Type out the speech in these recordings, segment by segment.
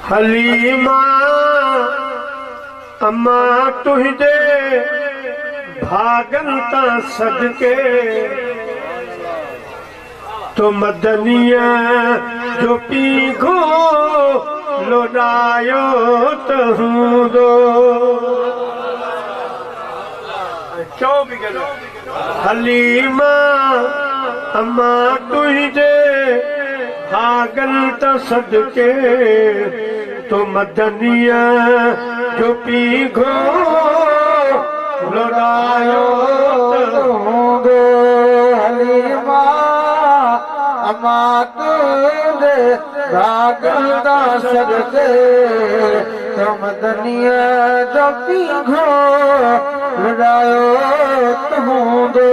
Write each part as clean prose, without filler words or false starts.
हलीमा अम्मा तुझे भागन ता सदके तो मदनिया जो पीघो लोडायो तो हूंदो हलीमा अम्मा तुझे भागन ता सदके तो मदनिया जो पीघो लोडायो तो हूंदो हलीमा अम्मा तुझे भागन ता सदके तो मदनिया जो पीघो लोडायो तो हूंदो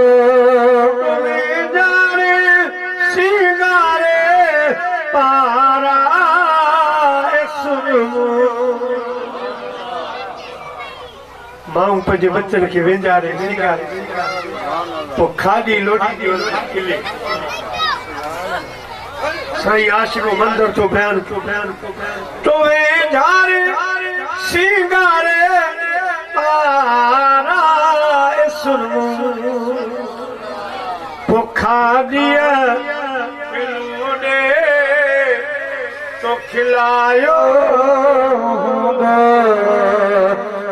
जाने सिंगारे पारा मां पंहिंजे बच्चन खे वेंजारे सिंगारे पोइ खाधी लोटी खिले साईं आशिको मंदर तो बयान तो वेंजारे सिंगारे पारा पोइ खाधीअ तो खिलायो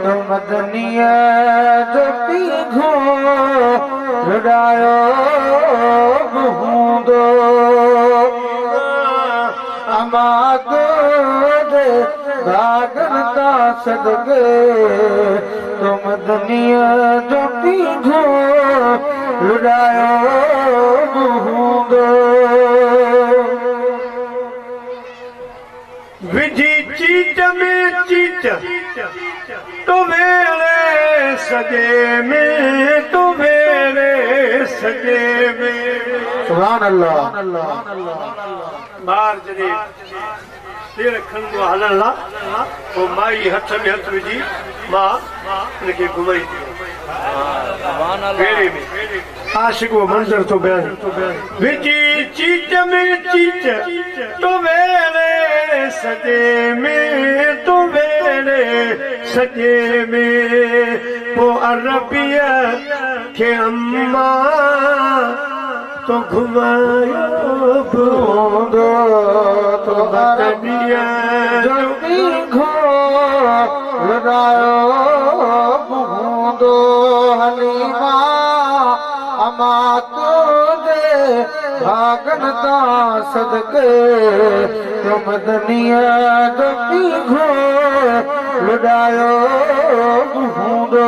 तो मदनिया जो पीघो लोडायो हूंदो अम्मा तुझे भागन ता सदके तो मदनिया जो पीघो लोडायो हूंदो विधि चीट में चीट तो मेरे सजे में तो मेरे सजे में सुभान अल्लाह बाहर जॾहिं सिर खंदो हलण ला पोइ माई हथ में हथ विझी मां हुनखे घुमाई बेड़े में आशिक वो मंजर तो बयान विधि चीट में चीट तो मेरे सजे में तो मेरे सजे में वो अरबिया के अम्मा तो घुमायो हूंदो तो मदनिया जो पीघो लोडायो हूंदो हलीमा अम्मा तुझे भागन ता सदके तो मदनिया जो पीघो लोडायो हूंदो